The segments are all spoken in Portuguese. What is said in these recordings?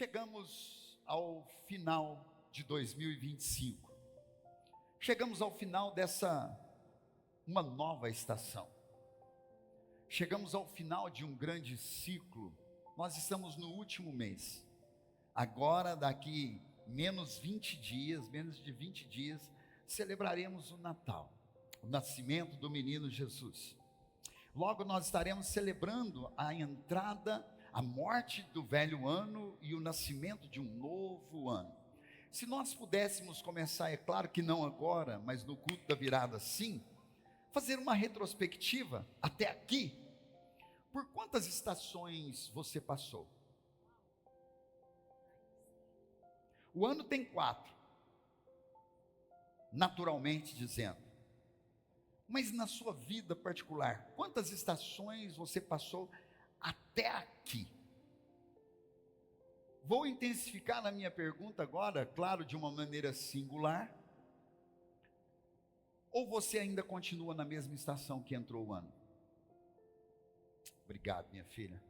Chegamos ao final de 2025. Chegamos ao final dessa uma nova estação. Chegamos ao final de um grande ciclo. Nós estamos no último mês. Agora, daqui menos de 20 dias, celebraremos o Natal, o nascimento do menino Jesus. Logo nós estaremos celebrando a entrada, a morte do velho ano e o nascimento de um novo ano. Se nós pudéssemos começar, é claro que não agora, mas no culto da virada sim, fazer uma retrospectiva até aqui. Por quantas estações você passou? O ano tem 4, naturalmente dizendo. Mas na sua vida particular, quantas estações você passou até aqui? Vou intensificar na minha pergunta agora, claro, de uma maneira singular. Ou você ainda continua na mesma estação que entrou o ano? Obrigado, minha filha.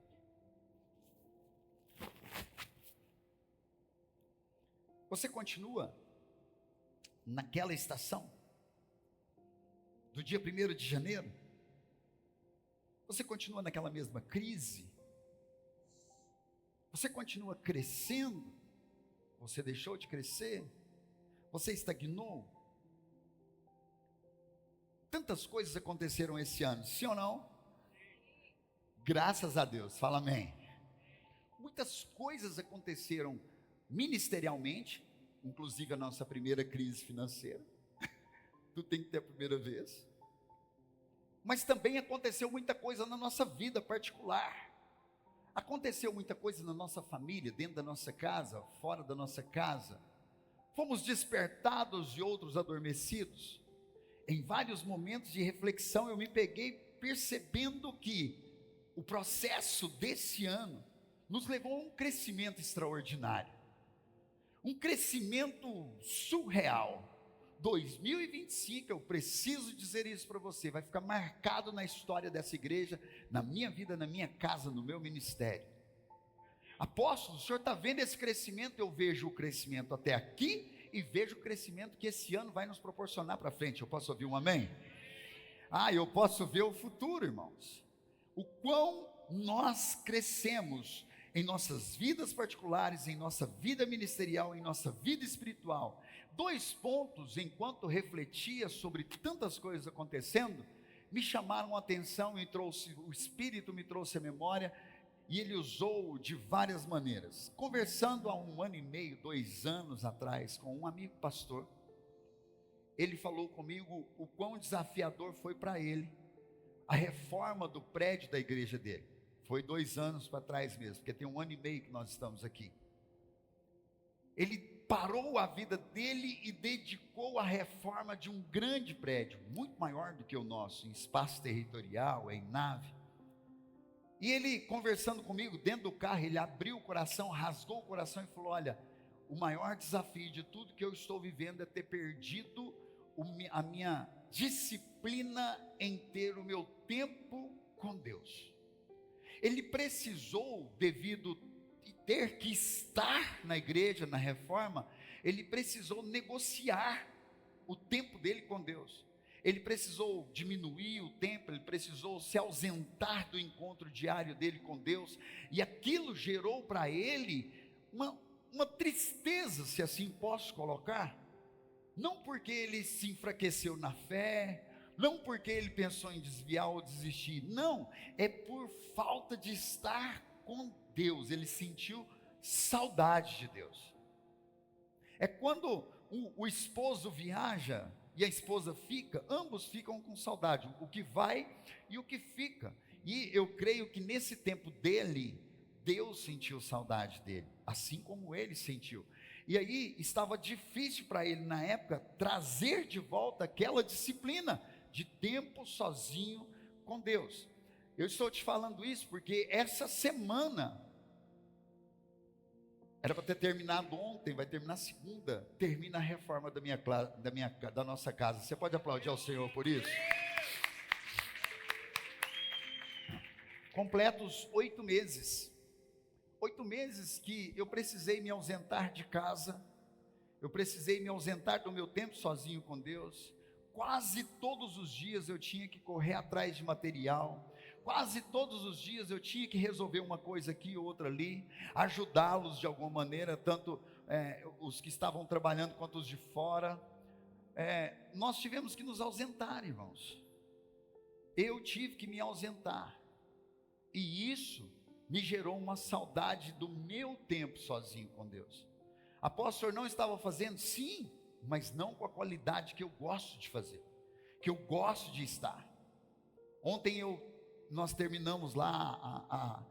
Você continua naquela estação? Do dia 1º de janeiro? Você continua naquela mesma crise? Você continua crescendo? Você deixou de crescer? Você estagnou? Tantas coisas aconteceram esse ano, sim ou não? Graças a Deus, fala amém. Muitas coisas aconteceram ministerialmente, inclusive a nossa primeira crise financeira. Tudo tem que ter a primeira vez. Mas também aconteceu muita coisa na nossa vida particular. Aconteceu muita coisa na nossa família, dentro da nossa casa, fora da nossa casa. Fomos despertados e outros adormecidos. Em vários momentos de reflexão eu me peguei percebendo que o processo desse ano nos levou a um crescimento extraordinário. Um crescimento surreal. 2025, eu preciso dizer isso para você, vai ficar marcado na história dessa igreja, na minha vida, na minha casa, no meu ministério. Apóstolo, o senhor está vendo esse crescimento? Eu vejo o crescimento até aqui e vejo o crescimento que esse ano vai nos proporcionar para frente. Eu posso ouvir um amém? Eu posso ver o futuro, irmãos. O quão nós crescemos em nossas vidas particulares, em nossa vida ministerial, em nossa vida espiritual. 2 pontos, enquanto refletia sobre tantas coisas acontecendo, me chamaram a atenção e o Espírito me trouxe a memória, e ele usou de várias maneiras. Conversando há 1 ano e meio, 2 anos atrás, com um amigo pastor, ele falou comigo o quão desafiador foi para ele a reforma do prédio da igreja dele. Foi 2 anos para trás mesmo, porque tem 1 ano e meio que nós estamos aqui. Ele parou a vida dele e dedicou à reforma de um grande prédio, muito maior do que o nosso, em espaço territorial, em nave. E ele, conversando comigo dentro do carro, ele abriu o coração, rasgou o coração e falou: olha, o maior desafio de tudo que eu estou vivendo é ter perdido a minha disciplina em ter o meu tempo com Deus. Ele precisou, devido ter que estar na igreja, na reforma, ele precisou negociar o tempo dele com Deus. Ele precisou diminuir o tempo, ele precisou se ausentar do encontro diário dele com Deus, e aquilo gerou para ele uma tristeza, se assim posso colocar. Não porque ele se enfraqueceu na fé, não porque ele pensou em desviar ou desistir, não, é por falta de estar com Deus. Ele sentiu saudade de Deus. É quando o esposo viaja e a esposa fica, ambos ficam com saudade, o que vai e o que fica. E eu creio que nesse tempo dele, Deus sentiu saudade dele, assim como ele sentiu. E aí estava difícil para ele na época trazer de volta aquela disciplina de tempo sozinho com Deus. Eu estou te falando isso porque essa semana, era para ter terminado ontem, vai terminar segunda, termina a reforma da nossa casa. Você pode aplaudir ao Senhor por isso? Completos 8 meses. 8 meses que eu precisei me ausentar de casa, eu precisei me ausentar do meu tempo sozinho com Deus. Quase todos os dias eu tinha que correr atrás de material, quase todos os dias eu tinha que resolver uma coisa aqui, outra ali, ajudá-los de alguma maneira, tanto os que estavam trabalhando quanto os de fora. Nós tivemos que nos ausentar, irmãos. Eu tive que me ausentar, e isso me gerou uma saudade do meu tempo sozinho com Deus. Apóstolo, não estava fazendo? Sim, mas não com a qualidade que eu gosto de fazer, que eu gosto de estar. Ontem nós terminamos lá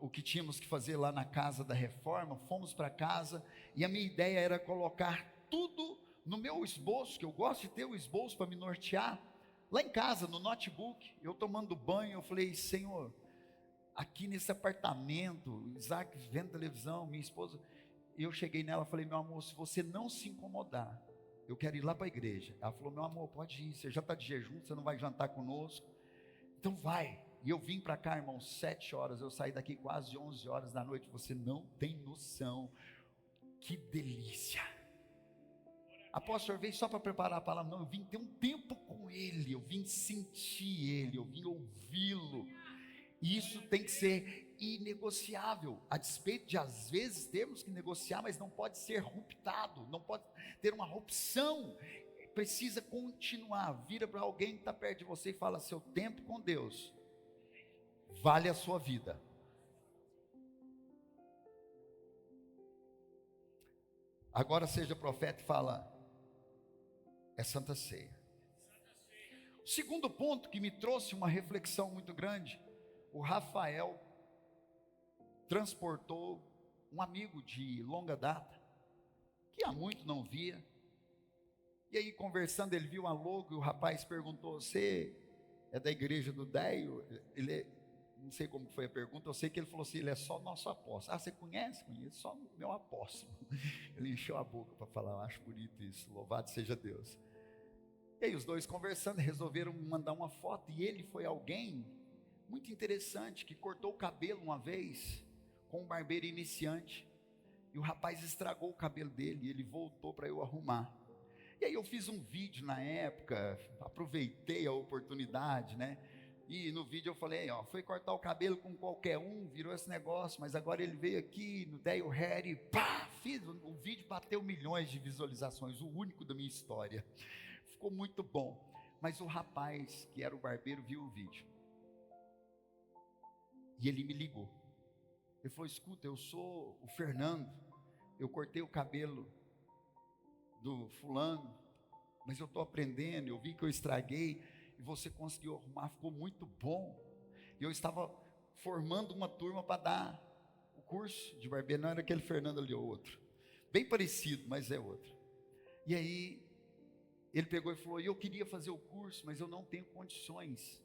o que tínhamos que fazer lá na casa da reforma, fomos para casa, e a minha ideia era colocar tudo no meu esboço, que eu gosto de ter o esboço para me nortear, lá em casa, no notebook, eu tomando banho, eu falei, Senhor, aqui nesse apartamento, Isaac vendo televisão, minha esposa, eu cheguei nela, falei, meu amor, se você não se incomodar, eu quero ir lá para a igreja. Ela falou, meu amor, pode ir, você já está de jejum, você não vai jantar conosco, então vai. E eu vim para cá, irmão, 7 horas, eu saí daqui quase 11 horas da noite, você não tem noção, que delícia. Apóstolo, veio só para preparar a palavra? Não, eu vim ter um tempo com Ele, eu vim sentir Ele, eu vim ouvi-lo, e isso tem que ser inegociável, a despeito de às vezes termos que negociar, mas não pode ser ruptado, não pode ter uma rupção, precisa continuar. Vira para alguém que está perto de você e fala, seu tempo com Deus vale a sua vida. Agora seja profeta e fala, é Santa Ceia. O segundo ponto que me trouxe uma reflexão muito grande, o Rafael transportou um amigo de longa data, que há muito não via, e aí conversando ele viu a logo, e o rapaz perguntou, você é da igreja do Deio? Não sei como foi a pergunta, eu sei que ele falou assim, ele é só nosso apóstolo. Você conhece? Conheço, só meu apóstolo. Ele encheu a boca para falar, eu acho bonito isso, louvado seja Deus. E aí os dois conversando, resolveram mandar uma foto, e ele foi alguém muito interessante, que cortou o cabelo uma vez, com um barbeiro iniciante, e o rapaz estragou o cabelo dele, e ele voltou para eu arrumar. E aí eu fiz um vídeo na época, aproveitei a oportunidade, né? E no vídeo eu falei, foi cortar o cabelo com qualquer um, virou esse negócio, mas agora ele veio aqui no Deio Hair e pá, o vídeo bateu milhões de visualizações, o único da minha história. Ficou muito bom. Mas o rapaz, que era o barbeiro, viu o vídeo. E ele me ligou. Ele falou, escuta, eu sou o Fernando, eu cortei o cabelo do fulano, mas eu estou aprendendo, eu vi que eu estraguei, e você conseguiu arrumar, ficou muito bom. E eu estava formando uma turma para dar o curso de barbeiro, não era aquele Fernando ali, ou outro, bem parecido, mas é outro. E aí, ele pegou e falou, eu queria fazer o curso, mas eu não tenho condições.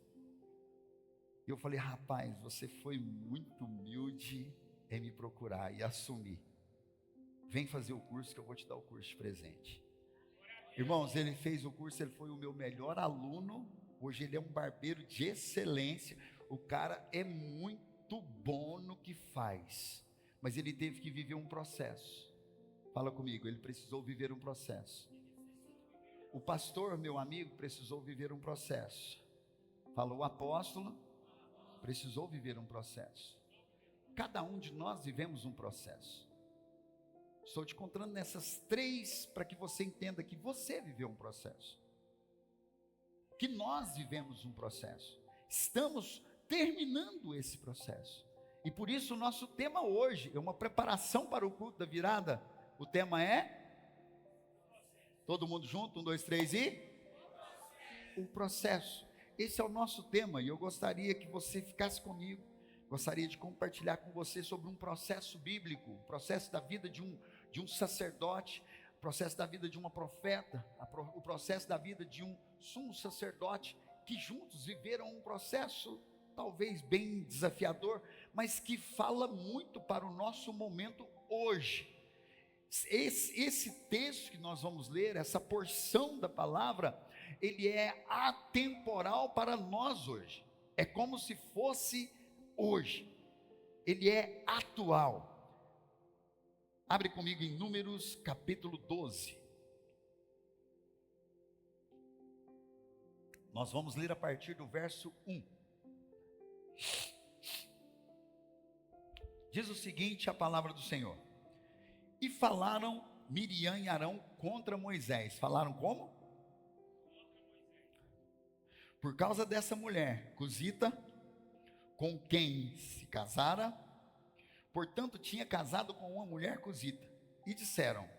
E eu falei, rapaz, você foi muito humilde em me procurar e assumir. Vem fazer o curso que eu vou te dar o curso de presente. Irmãos, ele fez o curso, ele foi o meu melhor aluno. Hoje ele é um barbeiro de excelência. O cara é muito bom no que faz, mas ele teve que viver um processo. Fala comigo, ele precisou viver um processo. O pastor, meu amigo, precisou viver um processo. Fala, o apóstolo precisou viver um processo. Cada um de nós vivemos um processo. Estou te contando nessas 3 para que você entenda que você viveu um processo, que nós vivemos um processo, estamos terminando esse processo, e por isso o nosso tema hoje é uma preparação para o culto da virada. O tema é, todo mundo junto, 1, 2, 3 e? O processo. Esse é o nosso tema, e eu gostaria que você ficasse comigo, gostaria de compartilhar com você sobre um processo bíblico, o processo da vida de um sacerdote, o processo da vida de uma profeta, o processo da vida de um sumo sacerdote, que juntos viveram um processo talvez bem desafiador, mas que fala muito para o nosso momento hoje. Esse texto que nós vamos ler, essa porção da palavra, ele é atemporal para nós hoje, é como se fosse hoje, ele é atual. Abre comigo em Números capítulo 12. Nós vamos ler a partir do verso 1. Diz o seguinte a palavra do Senhor: E falaram Miriam e Arão contra Moisés. Falaram como? Por causa dessa mulher, cusita, com quem se casara, portanto tinha casado com uma mulher cusita. E disseram: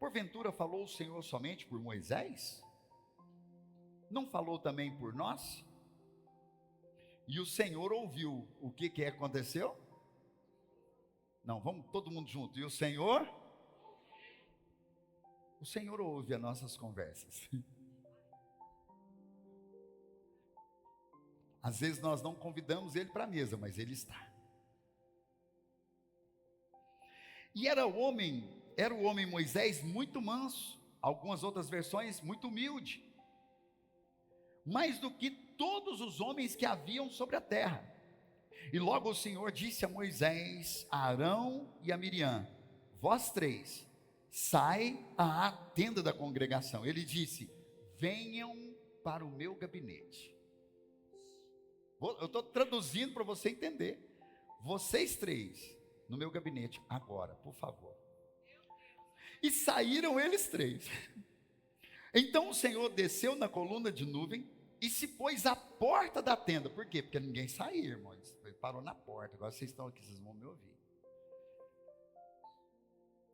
porventura falou o Senhor somente por Moisés? Não falou também por nós? E o Senhor ouviu. O que aconteceu? Não, vamos todo mundo junto. E o Senhor ouve as nossas conversas. Às vezes nós não convidamos Ele para a mesa, mas Ele está. E era o homem Moisés muito manso, algumas outras versões muito humilde, mais do que todos os homens que haviam sobre a terra. E logo o Senhor disse a Moisés, a Arão e a Miriam: vós três, sai à tenda da congregação. Ele disse: venham para o meu gabinete. Eu estou traduzindo para você entender. Vocês três, no meu gabinete, agora, por favor. E saíram eles três. Então o Senhor desceu na coluna de nuvem e se pôs à porta da tenda. Por quê? Porque ninguém saía, irmãos. Ele parou na porta. Agora vocês estão aqui, vocês vão me ouvir.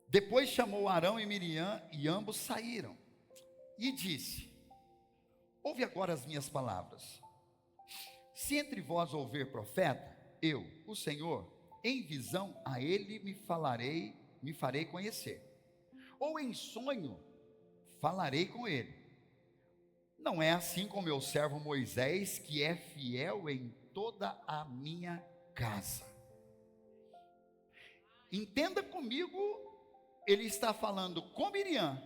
Depois chamou Arão e Miriam e ambos saíram. E disse: ouve agora as minhas palavras. Se entre vós houver profeta, eu, o Senhor, em visão a ele me farei conhecer. Ou em sonho, falarei com ele. Não é assim com meu servo Moisés, que é fiel em toda a minha casa. Entenda comigo, ele está falando com Miriam,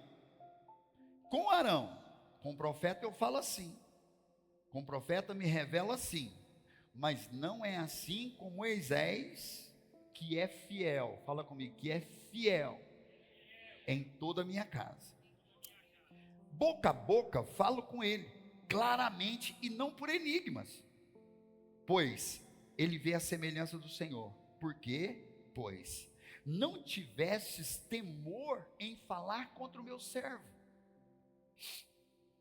com Arão. Com o profeta eu falo assim, com o profeta me revela assim, mas não é assim com Moisés, que é fiel. Fala comigo, que é fiel em toda a minha casa. Boca a boca falo com ele, claramente e não por enigmas, pois ele vê a semelhança do Senhor. Por quê? Pois não tivestes temor em falar contra o meu servo,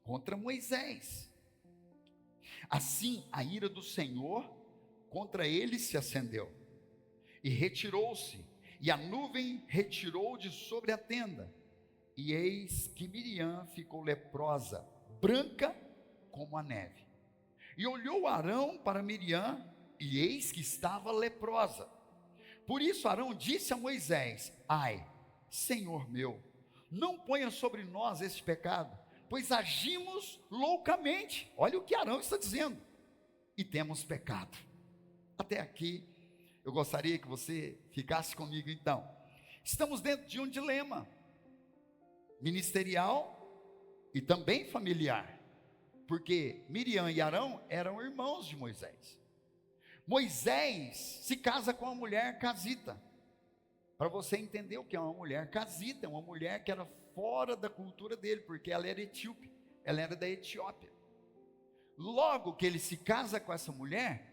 contra Moisés. Assim a ira do Senhor contra ele se acendeu, e retirou-se, e a nuvem retirou de sobre a tenda, e eis que Miriam ficou leprosa, branca como a neve. E olhou Arão para Miriam, e eis que estava leprosa. Por isso Arão disse a Moisés: ai, Senhor meu, não ponha sobre nós este pecado, pois agimos loucamente. Olha o que Arão está dizendo: e temos pecado. Até aqui eu gostaria que você ficasse comigo então. Estamos dentro de um dilema ministerial e também familiar, porque Miriam e Arão eram irmãos de Moisés. Moisés se casa com uma mulher casita. Para você entender o que é uma mulher casita, é uma mulher que era fora da cultura dele, porque ela era etíope, ela era da Etiópia. Logo que ele se casa com essa mulher,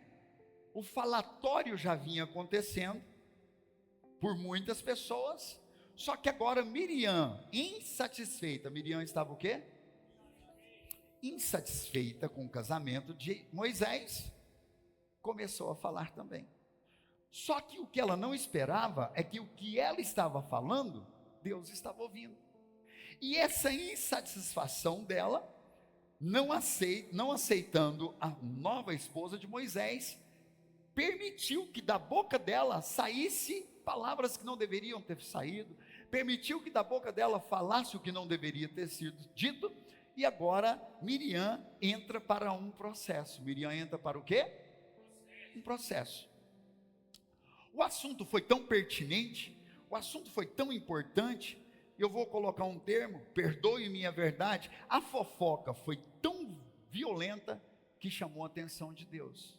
o falatório já vinha acontecendo por muitas pessoas. Só que agora Miriam, insatisfeita, Miriam estava o quê? Insatisfeita com o casamento de Moisés, começou a falar também. Só que o que ela não esperava é que o que ela estava falando, Deus estava ouvindo. E essa insatisfação dela, não aceitando a nova esposa de Moisés, permitiu que da boca dela saísse palavras que não deveriam ter saído, permitiu que da boca dela falasse o que não deveria ter sido dito. E agora Miriam entra para um processo. Miriam entra para o quê? Um processo. O assunto foi tão pertinente, o assunto foi tão importante, eu vou colocar um termo, perdoe minha verdade, a fofoca foi tão violenta que chamou a atenção de Deus.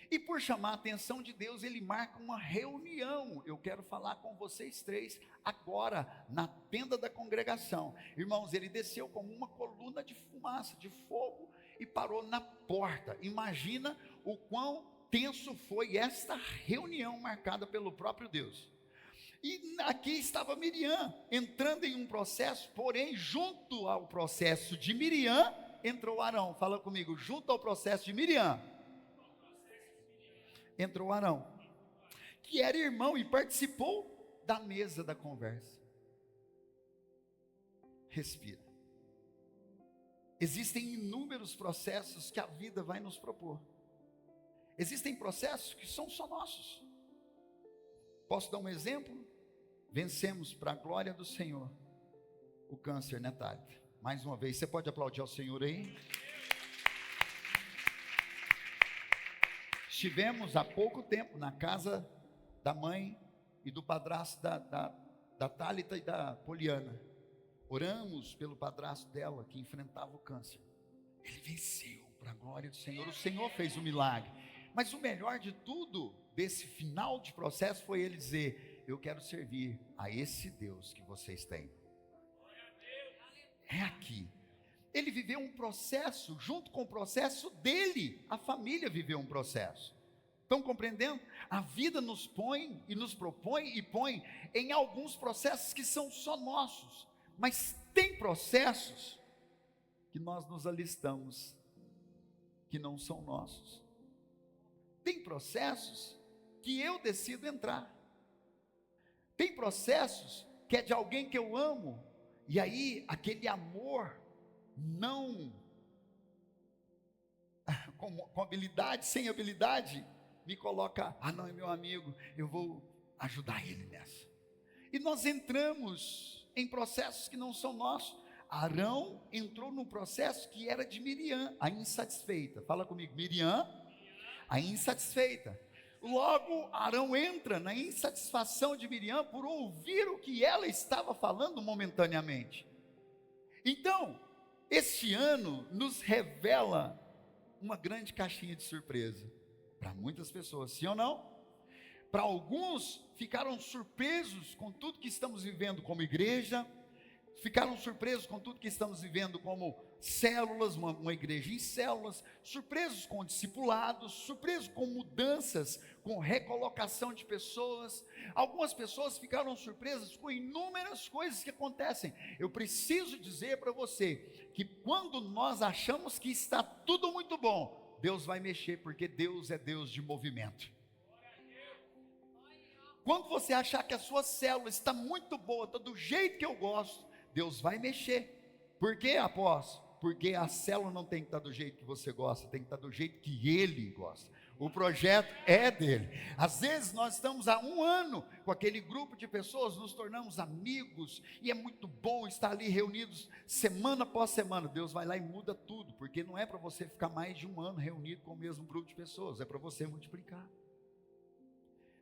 E por chamar a atenção de Deus, ele marca uma reunião. Eu quero falar com vocês três agora, na tenda da congregação. Irmãos, ele desceu como uma coluna de fumaça, de fogo, e parou na porta. Imagina o quão tenso foi esta reunião marcada pelo próprio Deus. E aqui estava Miriam, entrando em um processo, porém, junto ao processo de Miriam, entrou Arão. Fala comigo, junto ao processo de Miriam, entrou Arão, que era irmão e participou da mesa da conversa. Respira. Existem inúmeros processos que a vida vai nos propor. Existem processos que são só nossos. Posso dar um exemplo? Vencemos para a glória do Senhor o câncer, né, Thalita? Mais uma vez, você pode aplaudir ao Senhor aí? Estivemos há pouco tempo na casa da mãe e do padrasto da Thalita e da Poliana. Oramos pelo padrasto dela que enfrentava o câncer. Ele venceu para a glória do Senhor. O Senhor fez o milagre. Mas o melhor de tudo, desse final de processo, foi ele dizer: eu quero servir a esse Deus que vocês têm. É aqui. Ele viveu um processo, junto com o processo dele, a família viveu um processo. Estão compreendendo? A vida nos põe e nos propõe e põe em alguns processos que são só nossos. Mas tem processos que nós nos alistamos, que não são nossos. Tem processos que eu decido entrar. Tem processos que é de alguém que eu amo, e aí aquele amor não, com habilidade, sem habilidade, me coloca, não, é meu amigo, eu vou ajudar ele nessa. E nós entramos em processos que não são nossos. Arão entrou num processo que era de Miriam, a insatisfeita. Fala comigo, Miriam, a insatisfeita. Logo, Arão entra na insatisfação de Miriam por ouvir o que ela estava falando momentaneamente. Então, este ano nos revela uma grande caixinha de surpresa para muitas pessoas, sim ou não? Para alguns ficaram surpresos com tudo que estamos vivendo como igreja, ficaram surpresos com tudo que estamos vivendo como células, uma igreja em células, surpresos com discipulados, surpresos com mudanças, com recolocação de pessoas. Algumas pessoas ficaram surpresas com inúmeras coisas que acontecem. Eu preciso dizer para você que quando nós achamos que está tudo muito bom, Deus vai mexer, porque Deus é Deus de movimento. Quando você achar que a sua célula está muito boa, está do jeito que eu gosto, Deus vai mexer. Por quê, apóstolo? Porque a célula não tem que estar do jeito que você gosta, tem que estar do jeito que Ele gosta. O projeto é dele. Às vezes nós estamos há um ano com aquele grupo de pessoas, nos tornamos amigos, e é muito bom estar ali reunidos semana após semana. Deus vai lá e muda tudo, porque não é para você ficar mais de um ano reunido com o mesmo grupo de pessoas, é para você multiplicar.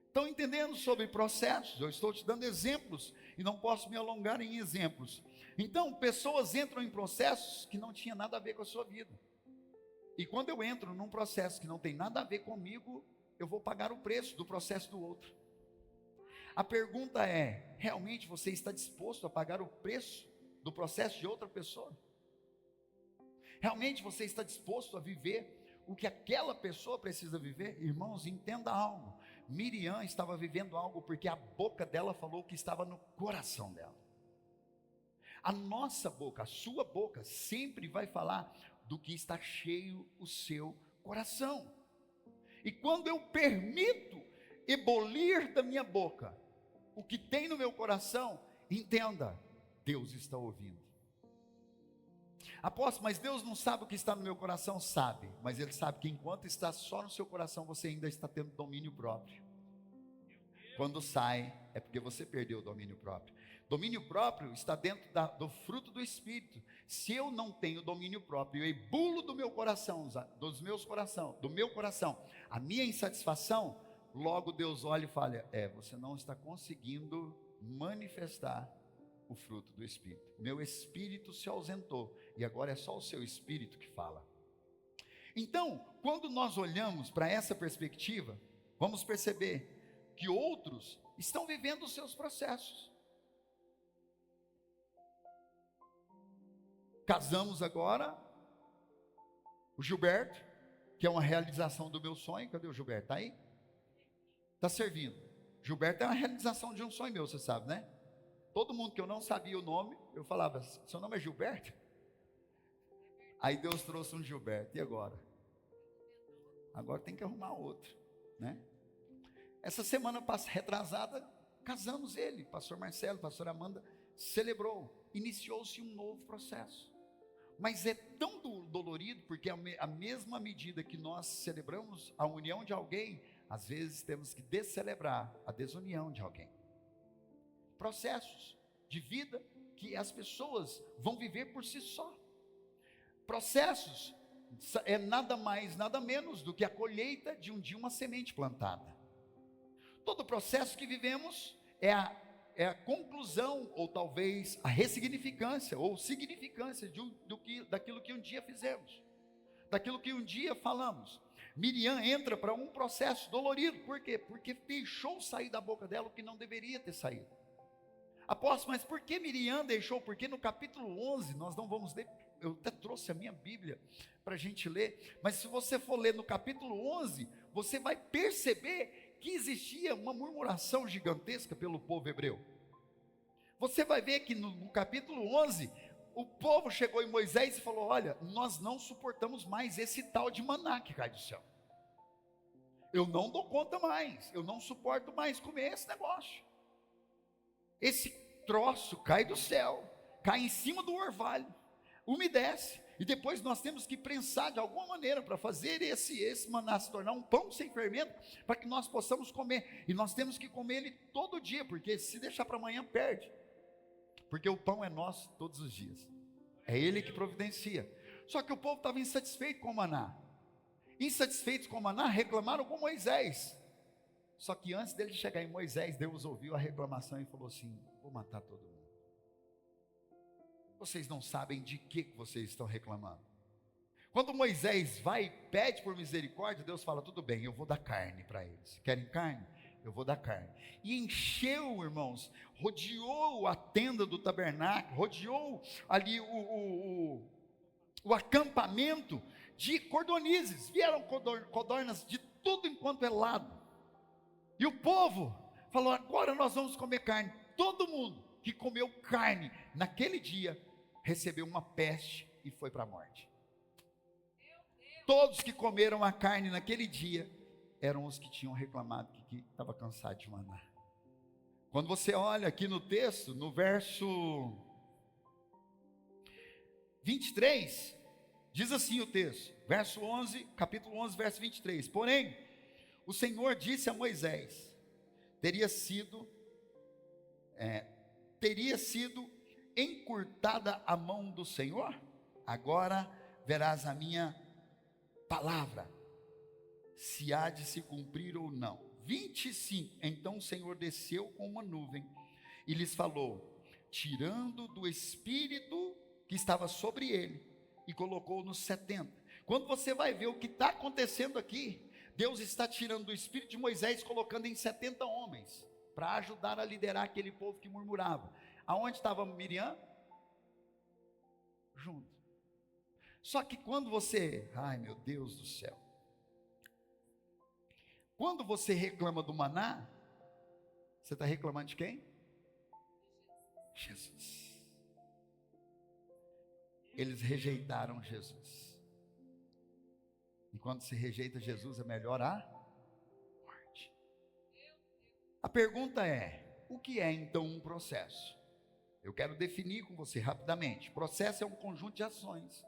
Estão entendendo sobre processos? Eu estou te dando exemplos e não posso me alongar em exemplos. Então, pessoas entram em processos que não tinham nada a ver com a sua vida. E quando eu entro num processo que não tem nada a ver comigo, eu vou pagar o preço do processo do outro. A pergunta é: realmente você está disposto a pagar o preço do processo de outra pessoa? Realmente você está disposto a viver o que aquela pessoa precisa viver? Irmãos, entenda algo. Miriam estava vivendo algo porque a boca dela falou o que estava no coração dela. A nossa boca, a sua boca, sempre vai falar do que está cheio o seu coração. E quando eu permito ebulir da minha boca o que tem no meu coração, entenda, Deus está ouvindo. Apóstolo, mas Deus não sabe o que está no meu coração? Sabe, mas Ele sabe que enquanto está só no seu coração, você ainda está tendo domínio próprio. Quando sai, é porque você perdeu o domínio próprio. Domínio próprio está dentro do fruto do Espírito. Se eu não tenho domínio próprio, eu ebulo do meu coração, do meu coração, a minha insatisfação, logo Deus olha e fala: você não está conseguindo manifestar o fruto do Espírito. Meu espírito se ausentou, e agora é só o seu espírito que fala. Então, quando nós olhamos para essa perspectiva, vamos perceber que outros estão vivendo os seus processos. Casamos agora, o Gilberto, que é uma realização do meu sonho. Cadê o Gilberto? Está aí? Está servindo. Gilberto é uma realização de um sonho meu, você sabe, né? Todo mundo que eu não sabia o nome, eu falava, seu nome é Gilberto? Aí Deus trouxe um Gilberto, e agora? Agora tem que arrumar outro, né? Essa semana retrasada, casamos ele, pastor Marcelo, pastor Amanda, celebrou, iniciou-se um novo processo. Mas é tão dolorido, porque a mesma medida que nós celebramos a união de alguém, às vezes temos que descelebrar a desunião de alguém. Processos de vida que as pessoas vão viver por si só. Processos é nada mais, nada menos do que a colheita de um dia uma semente plantada. Todo processo que vivemos é a conclusão, ou talvez a ressignificância, ou significância daquilo que um dia fizemos, daquilo que um dia falamos. Miriam entra para um processo dolorido, por quê? Porque deixou sair da boca dela o que não deveria ter saído. Apóstolo, mas por que Miriam deixou? Porque no capítulo 11, nós não vamos ler, eu até trouxe a minha Bíblia para a gente ler, mas se você for ler no capítulo 11, você vai perceber que existia uma murmuração gigantesca pelo povo hebreu. Você vai ver que no capítulo 11, o povo chegou em Moisés e falou, olha, nós não suportamos mais esse tal de maná que cai do céu. Eu não dou conta mais, eu não suporto mais comer esse negócio. Esse troço cai do céu, cai em cima do orvalho, umedece, e depois nós temos que prensar de alguma maneira para fazer esse maná se tornar um pão sem fermento, para que nós possamos comer, e nós temos que comer ele todo dia, porque se deixar para amanhã perde, porque o pão é nosso todos os dias, é ele que providencia. Só que o povo estava insatisfeito com o maná, insatisfeitos com o maná, reclamaram com Moisés. Só que antes dele chegar em Moisés, Deus ouviu a reclamação e falou assim, vou matar todo mundo. Vocês não sabem de que vocês estão reclamando. Quando Moisés vai e pede por misericórdia, Deus fala, tudo bem, eu vou dar carne para eles. Querem carne? Eu vou dar carne. E encheu, irmãos, rodeou a tenda do tabernáculo, rodeou ali o acampamento de cordonizes. Vieram codornas de tudo enquanto é lado. E o povo falou, agora nós vamos comer carne. Todo mundo que comeu carne naquele dia, recebeu uma peste e foi para a morte. Todos que comeram a carne naquele dia, eram os que tinham reclamado que estava cansado de maná. Quando você olha aqui no texto, no verso 23, diz assim o texto, verso 11, capítulo 11, verso 23, porém, o Senhor disse a Moisés, teria sido encurtada a mão do Senhor, agora verás a minha palavra, se há de se cumprir ou não. 25, então o Senhor desceu com uma nuvem, e lhes falou, tirando do espírito que estava sobre ele, e colocou nos 70. Quando você vai ver o que está acontecendo aqui, Deus está tirando do espírito de Moisés, colocando em 70 homens, para ajudar a liderar aquele povo que murmurava. Aonde estava Miriam? Junto. Só que quando você, ai meu Deus do céu, quando você reclama do maná, você está reclamando de quem? Jesus. Eles rejeitaram Jesus. E quando se rejeita Jesus, é melhor a morte. A pergunta é, o que é então um processo? Eu quero definir com você rapidamente. Processo é um conjunto de ações,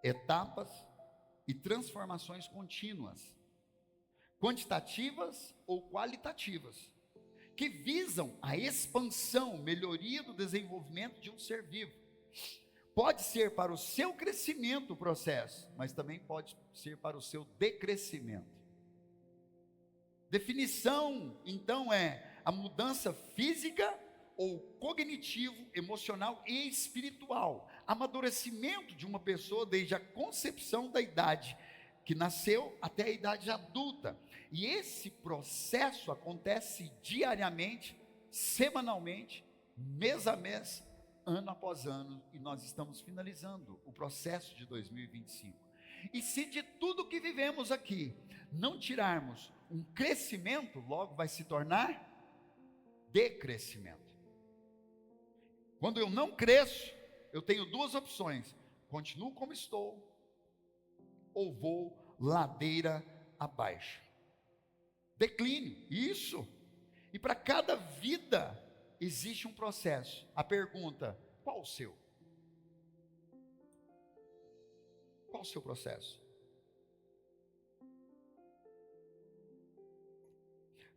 etapas e transformações contínuas, quantitativas ou qualitativas, que visam a expansão, melhoria do desenvolvimento de um ser vivo. Pode ser para o seu crescimento o processo, mas também pode ser para o seu decrescimento. Definição, então, é a mudança física ou cognitivo, emocional e espiritual. Amadurecimento de uma pessoa desde a concepção da idade que nasceu até a idade adulta. E esse processo acontece diariamente, semanalmente, mês a mês, ano após ano, e nós estamos finalizando o processo de 2025. E se de tudo que vivemos aqui não tirarmos um crescimento, logo vai se tornar decrescimento. Quando eu não cresço, eu tenho duas opções: continuo como estou, ou vou ladeira abaixo. Declínio, isso. E para cada vida existe um processo. A pergunta: qual o seu? Qual o seu processo?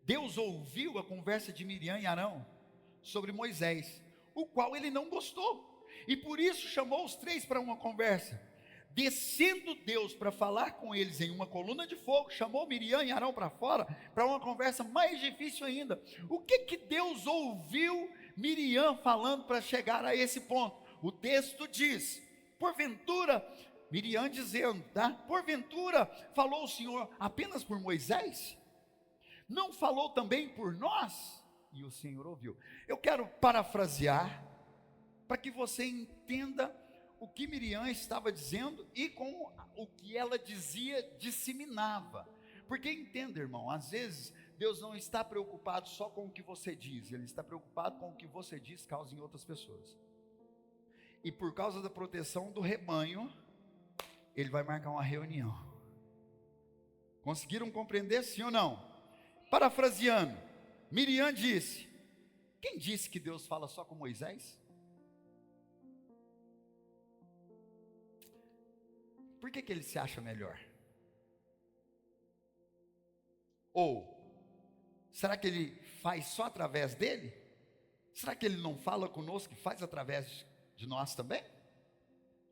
Deus ouviu a conversa de Miriam e Arão sobre Moisés, o qual ele não gostou, e por isso chamou os três para uma conversa. Descendo Deus para falar com eles em uma coluna de fogo, chamou Miriam e Arão para fora, para uma conversa mais difícil ainda. O que Deus ouviu Miriam falando para chegar a esse ponto? O texto diz: porventura, Miriam dizendo, tá? Porventura falou o Senhor apenas por Moisés? Não falou também por nós? E o Senhor ouviu. Eu quero parafrasear, para que você entenda o que Miriam estava dizendo e com o que ela dizia, disseminava. Porque entenda, irmão, às vezes Deus não está preocupado só com o que você diz, Ele está preocupado com o que você diz causa em outras pessoas. E por causa da proteção do rebanho, Ele vai marcar uma reunião. Conseguiram compreender, sim ou não? Parafraseando, Miriam disse: quem disse que Deus fala só com Moisés? Por que ele se acha melhor? Ou, será que ele faz só através dele? Será que ele não fala conosco e faz através de nós também?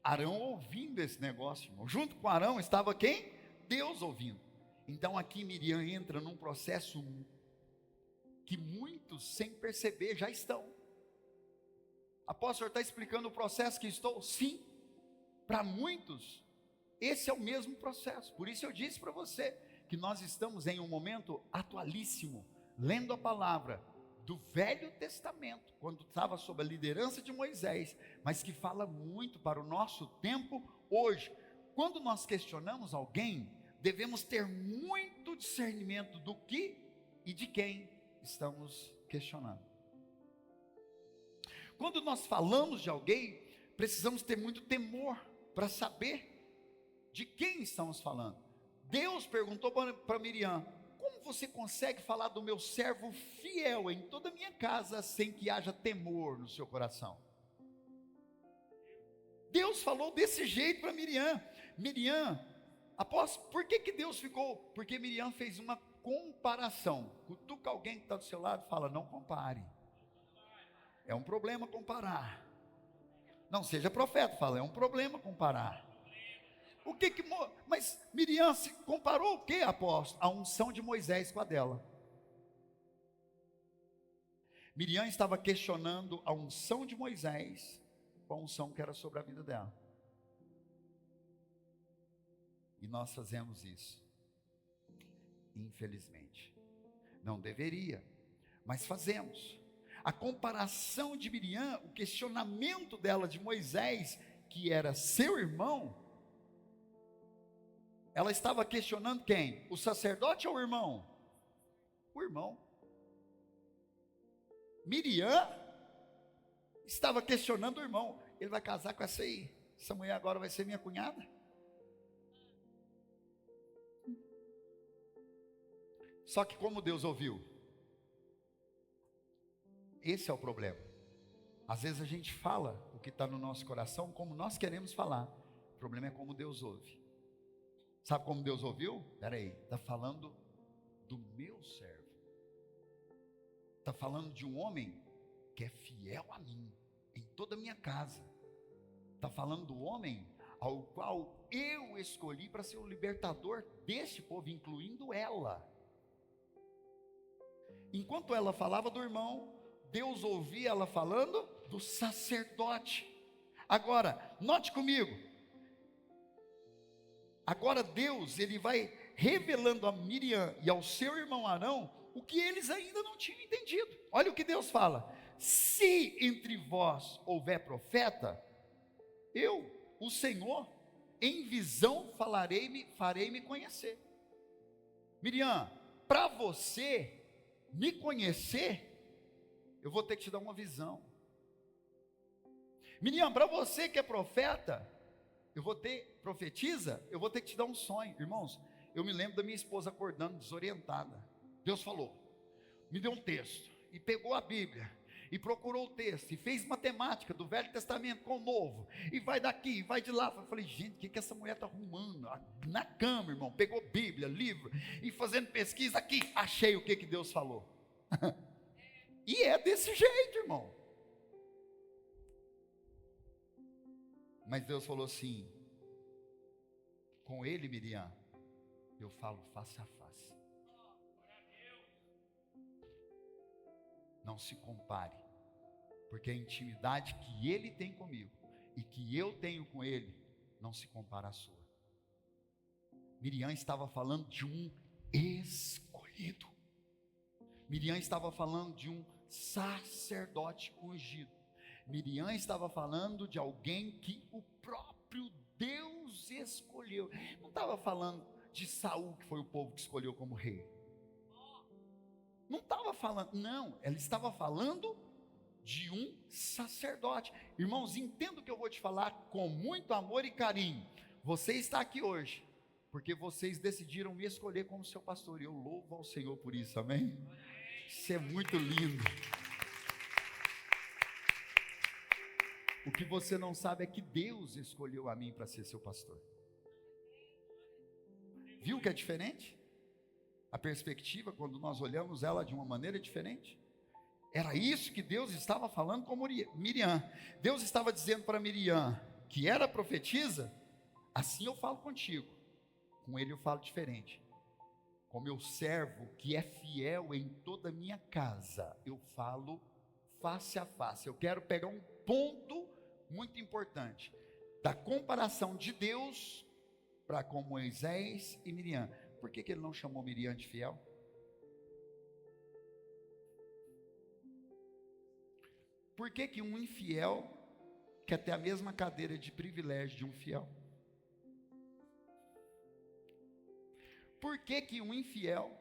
Arão ouvindo esse negócio, irmão. Junto com Arão estava quem? Deus ouvindo. Então aqui Miriam entra num processo que muitos, sem perceber, já estão. Apóstolo, está explicando o processo que estou? Sim, para muitos esse é o mesmo processo. Por isso eu disse para você que nós estamos em um momento atualíssimo, lendo a palavra do Velho Testamento, quando estava sob a liderança de Moisés, mas que fala muito para o nosso tempo hoje. Quando nós questionamos alguém, devemos ter muito discernimento do que e de quem estamos questionando. Quando nós falamos de alguém, precisamos ter muito temor para saber de quem estamos falando. Deus perguntou para Miriam: como você consegue falar do meu servo fiel em toda a minha casa sem que haja temor no seu coração? Deus falou desse jeito para Miriam. Miriam, apóstolo, por que Deus ficou? Porque Miriam fez uma comparação. Cutuca alguém que está do seu lado e fala: não compare. É um problema comparar. Não seja profeta, fala: é um problema comparar. Mas Miriam se comparou o que, apóstolo? A unção de Moisés com a dela. Miriam estava questionando a unção de Moisés com a unção que era sobre a vida dela. E nós fazemos isso, infelizmente. Não deveria, mas fazemos. A comparação de Miriam, o questionamento dela de Moisés, que era seu irmão, ela estava questionando quem? O sacerdote ou o irmão? O irmão. Miriam estava questionando o irmão: ele vai casar com essa aí? Essa mulher agora vai ser minha cunhada? Só que como Deus ouviu? Esse é o problema. Às vezes a gente fala o que está no nosso coração como nós queremos falar. O problema é como Deus ouve. Sabe como Deus ouviu? Espera aí, está falando do meu servo. Está falando de um homem que é fiel a mim, em toda a minha casa. Está falando do homem ao qual eu escolhi para ser o libertador deste povo, incluindo ela. Enquanto ela falava do irmão, Deus ouvia ela falando do sacerdote. Agora, note comigo. Agora Deus, ele vai revelando a Miriam e ao seu irmão Arão o que eles ainda não tinham entendido. Olha o que Deus fala: se entre vós houver profeta, eu, o Senhor, em visão farei-me conhecer. Miriam, para você me conhecer, eu vou ter que te dar uma visão. Miriam, para você que é profeta, profetiza, eu vou ter que te dar um sonho. Irmãos, eu me lembro da minha esposa acordando desorientada. Deus falou, me deu um texto, e pegou a Bíblia, e procurou o texto, e fez matemática do Velho Testamento com o Novo, e vai daqui, vai de lá. Eu falei, gente, o que essa mulher está arrumando? Na cama, irmão, pegou Bíblia, livro, e fazendo pesquisa aqui, achei o que Deus falou. E é desse jeito, irmão. Mas Deus falou assim, com ele, Miriam, eu falo face a face. Não se compare, porque a intimidade que ele tem comigo e que eu tenho com ele não se compara à sua. Miriam estava falando de um escolhido. Miriam estava falando de um sacerdote ungido. Miriam estava falando de alguém que o próprio Deus escolheu. Não estava falando de Saul, que foi o povo que escolheu como rei. Não estava falando, não, ela estava falando de um sacerdote. Irmãos, entenda o que eu vou te falar com muito amor e carinho. Você está aqui hoje porque vocês decidiram me escolher como seu pastor, e eu louvo ao Senhor por isso, amém? Isso é muito lindo. O que você não sabe é que Deus escolheu a mim para ser seu pastor. Viu que é diferente? A perspectiva, quando nós olhamos ela de uma maneira diferente. Era isso que Deus estava falando com Miriam. Deus estava dizendo para Miriam, que era profetisa, assim eu falo contigo. Com ele eu falo diferente. Com meu servo, que é fiel em toda a minha casa, eu falo face a face. Eu quero pegar um ponto muito importante da comparação de Deus para com Moisés e Miriam. Por que ele não chamou Miriam de fiel? Por que um infiel quer ter a mesma cadeira de privilégio de um fiel? Por que um infiel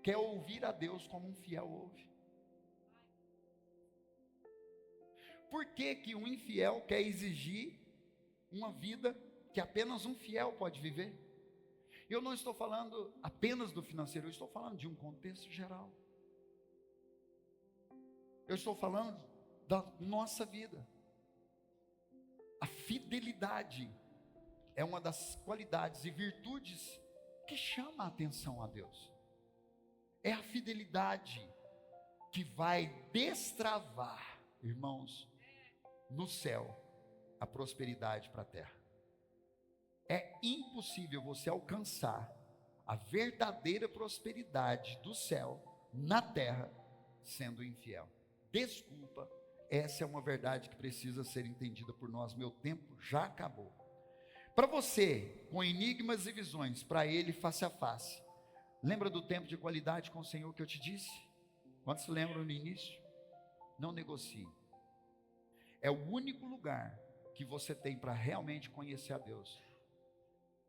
quer ouvir a Deus como um fiel ouve? Por que um infiel quer exigir uma vida que apenas um fiel pode viver? Eu não estou falando apenas do financeiro, eu estou falando de um contexto geral. Eu estou falando da nossa vida. A fidelidade é uma das qualidades e virtudes que chama a atenção a Deus. É a fidelidade que vai destravar, irmãos, no céu, a prosperidade para a terra. É impossível você alcançar a verdadeira prosperidade do céu na terra sendo infiel. Desculpa, essa é uma verdade que precisa ser entendida por nós. Meu tempo já acabou. Para você, com enigmas e visões, para ele face a face. Lembra do tempo de qualidade com o Senhor que eu te disse? Quantos se lembram no início? Não negocie. É o único lugar que você tem para realmente conhecer a Deus.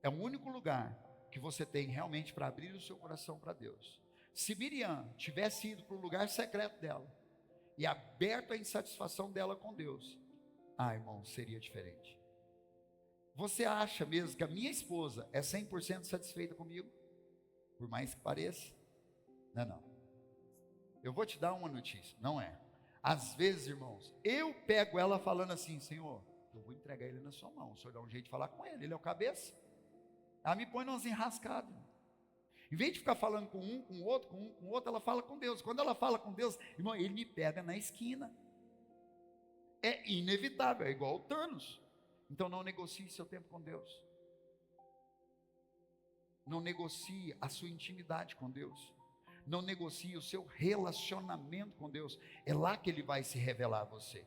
É o único lugar que você tem realmente para abrir o seu coração para Deus. Se Miriam tivesse ido para o lugar secreto dela e aberto a insatisfação dela com Deus, irmão, seria diferente. Você acha mesmo que a minha esposa é 100% satisfeita comigo? Por mais que pareça? Não. Eu vou te dar uma notícia, não é. Às vezes, irmãos, eu pego ela falando assim, Senhor, eu vou entregar ele na sua mão, o Senhor dá um jeito de falar com ele, ele é o cabeça. Ela me põe nos enrascados. Em vez de ficar falando com um, com o outro, ela fala com Deus. Quando ela fala com Deus, irmão, ele me pega na esquina. É inevitável, é igual o Thanos. Então não negocie seu tempo com Deus. Não negocie a sua intimidade com Deus. Não negocie o seu relacionamento com Deus. É lá que Ele vai se revelar a você.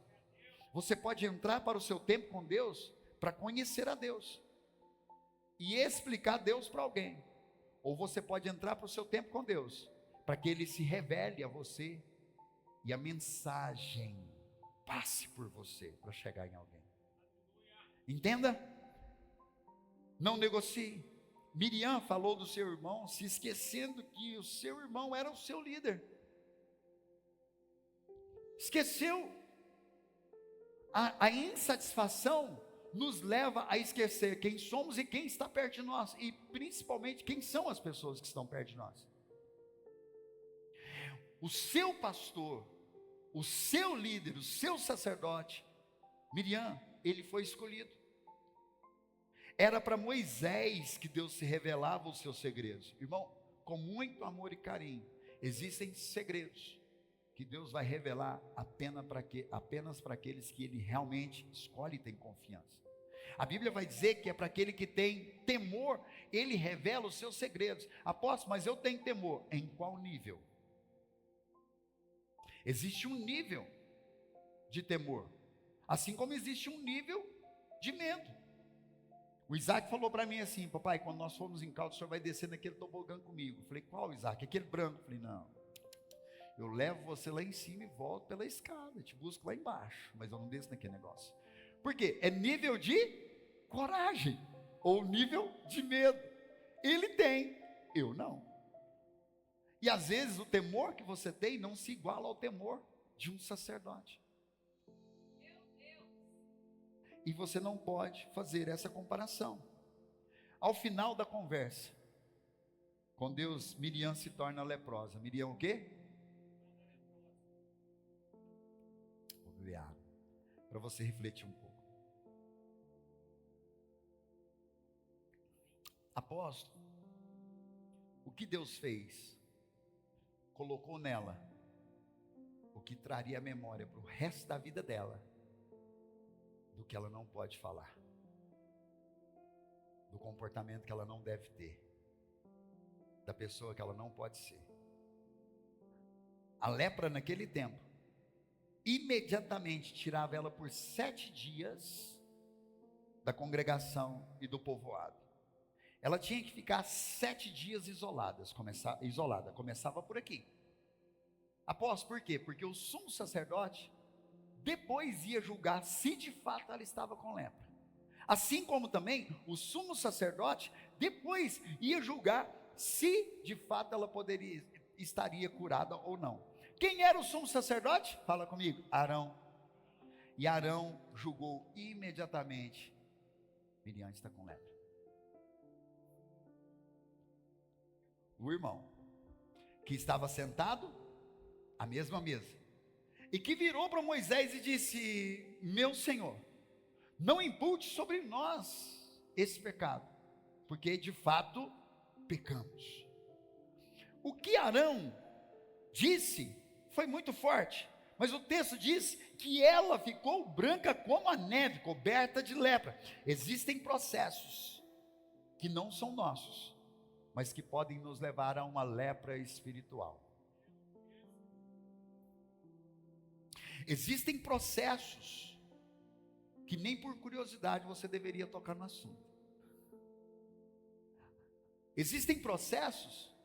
Você pode entrar para o seu tempo com Deus para conhecer a Deus. e explicar Deus para alguém. Ou você pode entrar para o seu tempo com Deus, para que Ele se revele a você e a mensagem passe por você para chegar em alguém. Entenda? Não negocie. Miriam falou do seu irmão, se esquecendo que o seu irmão era o seu líder. Esqueceu. A insatisfação nos leva a esquecer quem somos e quem está perto de nós, e principalmente quem são as pessoas que estão perto de nós. O seu pastor, o seu líder, o seu sacerdote, Miriam, ele foi escolhido. Era para Moisés que Deus se revelava os seus segredos. Irmão, com muito amor e carinho, existem segredos que Deus vai revelar apenas para aqueles que Ele realmente escolhe e tem confiança. A Bíblia vai dizer que é para aquele que tem temor, Ele revela os seus segredos. Apóstolo, mas eu tenho temor. Em qual nível? Existe um nível de temor, assim como existe um nível de medo. O Isaac falou para mim assim: papai, quando nós formos em Caldas, o senhor vai descer naquele tobogã comigo. Eu falei: qual, Isaac? Aquele branco. Eu falei: não, eu levo você lá em cima e volto pela escada, te busco lá embaixo, mas eu não desço naquele negócio. Por quê? É nível de coragem, ou nível de medo. Ele tem, eu não. E às vezes o temor que você tem não se iguala ao temor de um sacerdote. E você não pode fazer essa comparação. Ao final da conversa com Deus, Miriam se torna leprosa. Miriam o quê? Vou beber água, para você refletir um pouco. Apóstolo, o que Deus fez? Colocou nela o que traria a memória para o resto da vida dela, do que ela não pode falar, do comportamento que ela não deve ter, da pessoa que ela não pode ser. A lepra naquele tempo, imediatamente tirava ela por 7 dias da congregação e do povoado. Ela tinha que ficar 7 dias isolada, começava por aqui. Apóstolo, por quê? Porque o sumo sacerdote depois ia julgar se de fato ela estava com lepra. Assim como também o sumo sacerdote depois ia julgar se de fato ela estaria curada ou não. Quem era o sumo sacerdote? Fala comigo. Arão. E Arão julgou imediatamente: Miriam está com lepra. O irmão que estava sentado à mesma mesa, e que virou para Moisés e disse: meu Senhor, não impute sobre nós esse pecado, porque de fato pecamos. O que Arão disse foi muito forte, mas o texto diz que ela ficou branca como a neve, coberta de lepra. Existem processos que não são nossos, mas que podem nos levar a uma lepra espiritual. Existem processos que nem por curiosidade você deveria tocar no assunto. Existem processos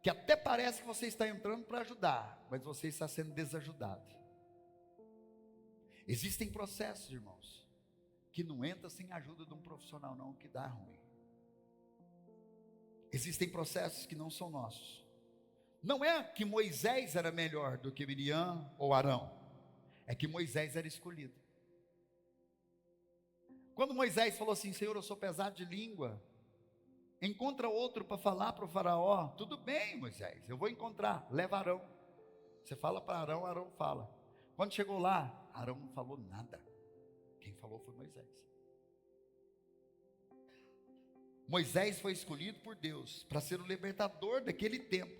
que até parece que você está entrando para ajudar, mas você está sendo desajudado. Existem processos, irmãos, que não entra sem a ajuda de um profissional não, que dá ruim. Existem processos que não são nossos. Não é que Moisés era melhor do que Miriam ou Arão, é que Moisés era escolhido. Quando Moisés falou assim: Senhor, eu sou pesado de língua, encontra outro para falar para o faraó. Tudo bem, Moisés, eu vou encontrar. Leva Arão. Você fala para Arão, Arão fala. Quando chegou lá, Arão não falou nada. Quem falou foi Moisés. Moisés foi escolhido por Deus para ser o libertador daquele tempo.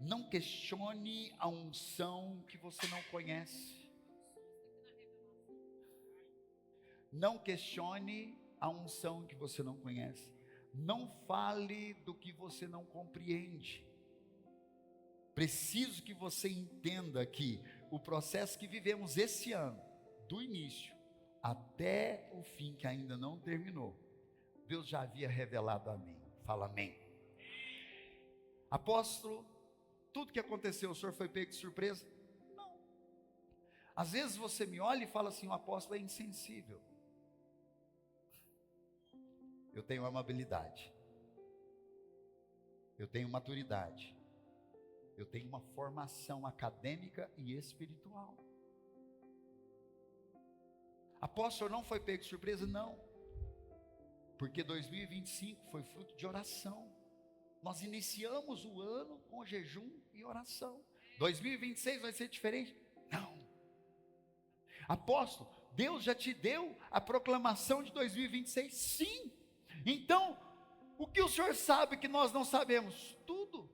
Não questione a unção que você não conhece. Não questione a unção que você não conhece. Não fale do que você não compreende. Preciso que você entenda que o processo que vivemos esse ano, do início até o fim, que ainda não terminou, Deus já havia revelado a mim. Fala amém. Apóstolo, tudo que aconteceu, o senhor foi pego de surpresa? Não. Às vezes você me olha e fala assim, o apóstolo é insensível. Eu tenho amabilidade. Eu tenho maturidade. Eu tenho uma formação acadêmica e espiritual. Apóstolo, não foi pego de surpresa? Não. Porque 2025 foi fruto de oração. Nós iniciamos o ano com jejum e oração. 2026 vai ser diferente? Não. Apóstolo, Deus já te deu a proclamação de 2026? Sim. Então, o que o senhor sabe que nós não sabemos? Tudo.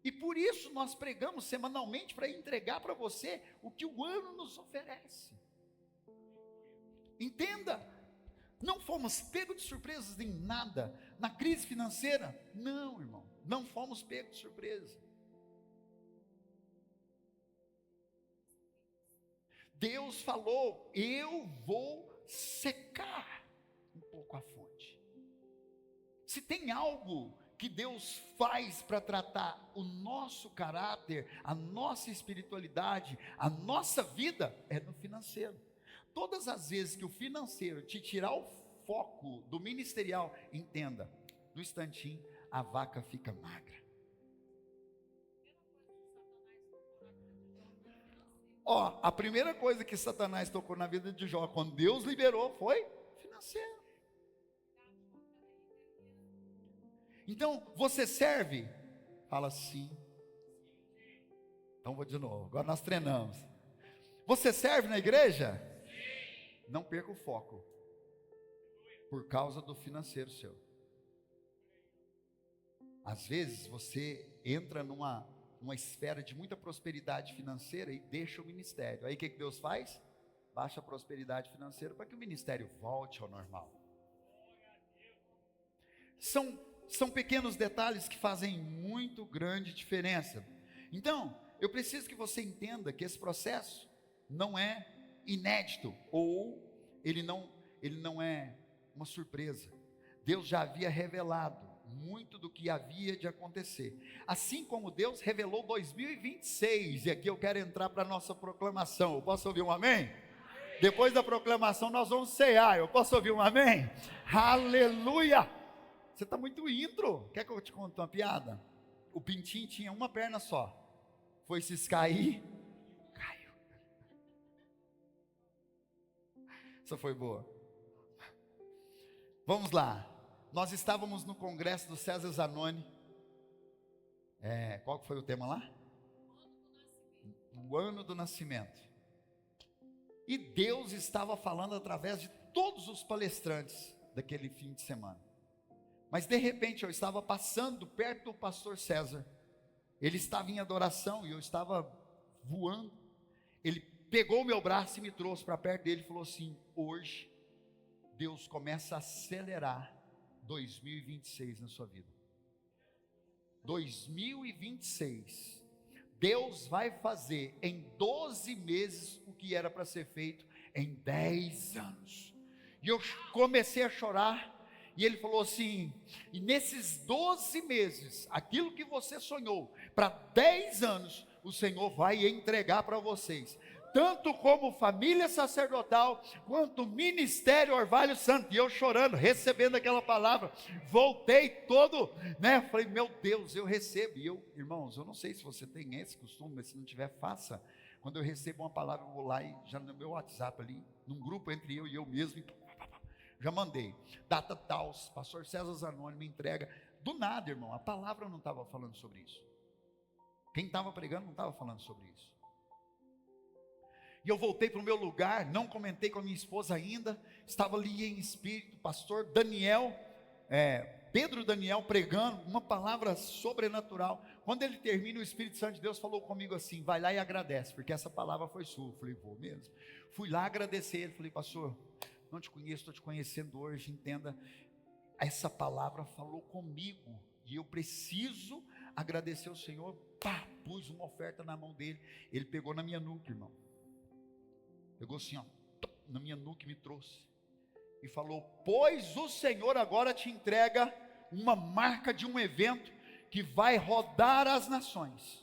E por isso nós pregamos semanalmente para entregar para você o que o ano nos oferece. Entenda, não fomos pegos de surpresas em nada. Na crise financeira, não, irmão, não fomos pegos de surpresa. Deus falou, eu vou secar um pouco a fonte. Se tem algo que Deus faz para tratar o nosso caráter, a nossa espiritualidade, a nossa vida, é no financeiro. Todas as vezes que o financeiro te tirar o foco do ministerial, entenda, no instantinho a vaca fica magra. Ó, a primeira coisa que Satanás tocou na vida de Jó, quando Deus liberou, foi financeiro. Então, você serve? Fala sim. Então vou de novo, agora nós treinamos. Você serve na igreja? Sim. Não perca o foco, por causa do financeiro seu. Às vezes você entra numa esfera de muita prosperidade financeira e deixa o ministério. Aí o que Deus faz? Baixa a prosperidade financeira para que o ministério volte ao normal. São pequenos detalhes que fazem muito grande diferença. Então, eu preciso que você entenda que esse processo não é inédito, ou ele não é uma surpresa. Deus já havia revelado muito do que havia de acontecer. Assim como Deus revelou 2026, e aqui eu quero entrar para a nossa proclamação. Eu posso ouvir um amém? Depois da proclamação nós vamos cear. Eu posso ouvir um amém? Aleluia! Você está muito intro. Quer que eu te conte uma piada? O pintinho tinha uma perna só. Foi ciscar aí, caiu. Essa foi boa. Vamos lá. Nós estávamos no congresso do César Zanoni. Qual que foi o tema lá? O ano do nascimento. E Deus estava falando através de todos os palestrantes daquele fim de semana. Mas de repente eu estava passando perto do pastor César. Ele estava em adoração e eu estava voando. Ele pegou o meu braço e me trouxe para perto dele e falou assim: hoje Deus começa a acelerar 2026 na sua vida. 2026, Deus vai fazer em 12 meses o que era para ser feito em 10 anos. E eu comecei a chorar. E ele falou assim: e nesses 12 meses, aquilo que você sonhou para 10 anos, o Senhor vai entregar para vocês, tanto como família sacerdotal, quanto ministério Orvalho Santo. E eu chorando, recebendo aquela palavra, voltei todo, falei, meu Deus, eu recebo. E eu, irmãos, eu não sei se você tem esse costume, mas se não tiver, faça. Quando eu recebo uma palavra, eu vou lá e já no meu WhatsApp ali, num grupo entre eu e eu mesmo, já mandei, data tal, pastor César Zanoni me entrega. Do nada, irmão, a palavra não estava falando sobre isso. Quem estava pregando não estava falando sobre isso. E eu voltei para o meu lugar, não comentei com a minha esposa ainda, estava ali em espírito, pastor Daniel, Pedro Daniel pregando, uma palavra sobrenatural. Quando ele termina, o Espírito Santo de Deus falou comigo assim: vai lá e agradece, porque essa palavra foi sua. Eu falei, vou mesmo. Fui lá agradecer ele, falei, pastor, não te conheço, estou te conhecendo hoje, entenda, essa palavra falou comigo, e eu preciso agradecer ao Senhor. Pus uma oferta na mão dele, ele pegou na minha nuca, irmão, pegou assim, ó, na minha nuca e me trouxe. e falou: pois o Senhor agora te entrega uma marca de um evento que vai rodar as nações.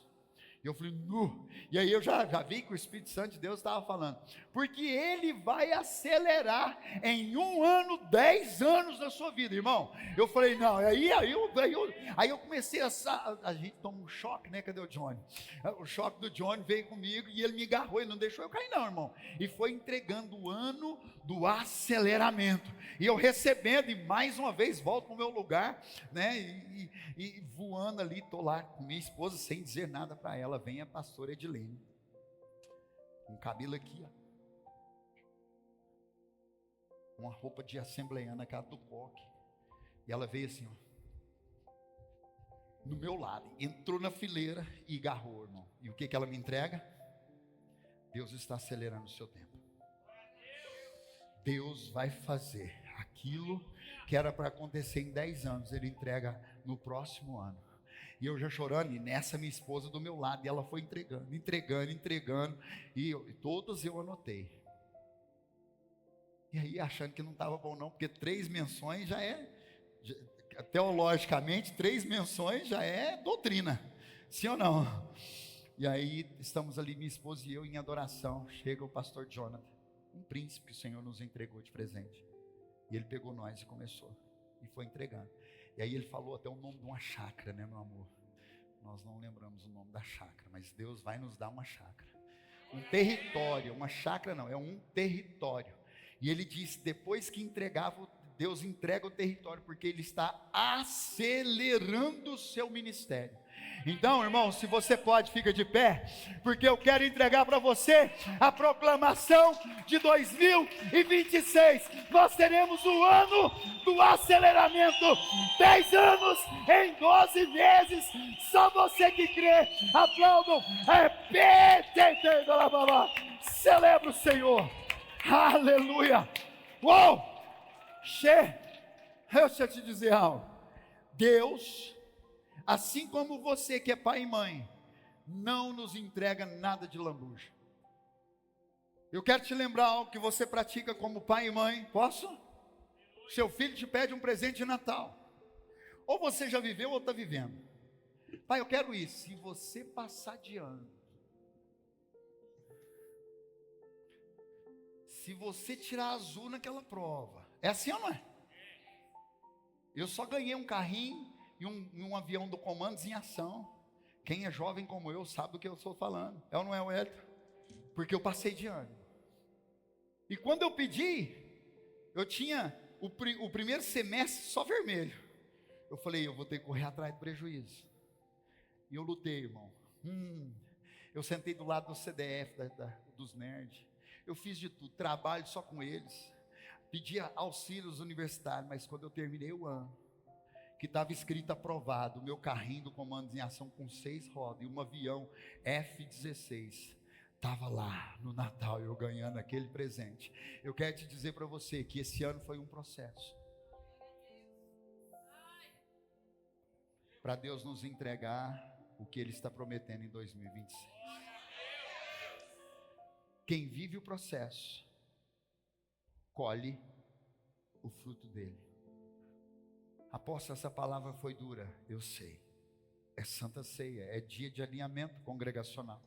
E eu falei: nu. E aí eu já vi que o Espírito Santo de Deus estava falando, porque ele vai acelerar em 1 ano, 10 anos da sua vida, irmão. Eu falei: não. Aí eu comecei a gente toma um choque, né? Cadê o Johnny? O choque do Johnny veio comigo e ele me agarrou, ele não deixou eu cair não, irmão. E foi entregando o ano do aceleramento, e eu recebendo, e mais uma vez volto para o meu lugar, né? E voando ali, estou lá com minha esposa sem dizer nada para ela. Vem a pastora Edilene, com cabelo aqui, ó, uma roupa de assembleiana, cara do coque, e ela veio assim, ó, no meu lado, entrou na fileira e agarrou, irmão. E o que ela me entrega? Deus está acelerando o seu tempo. Deus vai fazer aquilo que era para acontecer em 10 anos, Ele entrega no próximo ano. E eu já chorando, e nessa minha esposa do meu lado, e ela foi entregando, e todas eu anotei. E aí achando que não estava bom não, porque 3 menções teologicamente, 3 menções já é doutrina, sim ou não? E aí estamos ali, minha esposa e eu, em adoração. Chega o pastor Jonathan, um príncipe que o Senhor nos entregou de presente, e ele pegou nós e começou, e foi entregando. E aí ele falou até o nome de uma chácara, né, meu amor? Nós não lembramos o nome da chácara, mas Deus vai nos dar uma chácara, um território. Uma chácara não, é um território. E ele disse, depois que entregava, Deus entrega o território, porque Ele está acelerando o seu ministério. Então, irmão, se você pode, fica de pé, porque eu quero entregar para você a proclamação de 2026. Nós teremos o ano do aceleramento, 10 anos em 12 meses. Só você que crê, aplaudam, celebra o Senhor, aleluia. Uou, deixa eu te dizer algo. Deus, assim como você que é pai e mãe, não nos entrega nada de lambuja. Eu quero te lembrar algo que você pratica como pai e mãe. Posso? Seu filho te pede um presente de Natal, ou você já viveu ou está vivendo. Pai, eu quero isso. Se você passar de ano, se você tirar azul naquela prova, é assim ou não é? Eu só ganhei um carrinho e um avião do Comandos em Ação. Quem é jovem como eu sabe do que eu estou falando. É ou não é, Wellington? Porque eu passei de ano. E quando eu pedi, eu tinha o primeiro semestre só vermelho. Eu falei: eu vou ter que correr atrás do prejuízo. E eu lutei, irmão. Eu sentei do lado do CDF, dos nerds. Eu fiz de tudo, trabalho só com eles. Pedia auxílios universitários, mas quando eu terminei o ano, que estava escrito aprovado, o meu carrinho do Comandos em Ação com 6 rodas e um avião F-16, estava lá no Natal, eu ganhando aquele presente. Eu quero te dizer para você que esse ano foi um processo, para Deus nos entregar o que Ele está prometendo em 2026. Quem vive o processo, colhe o fruto dele. Apóstolo, essa palavra foi dura, eu sei. É Santa Ceia, é dia de alinhamento congregacional.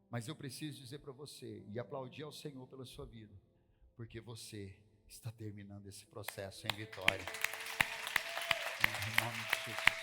Mas eu preciso dizer para você e aplaudir ao Senhor pela sua vida, porque você está terminando esse processo em vitória. Em nome de Jesus.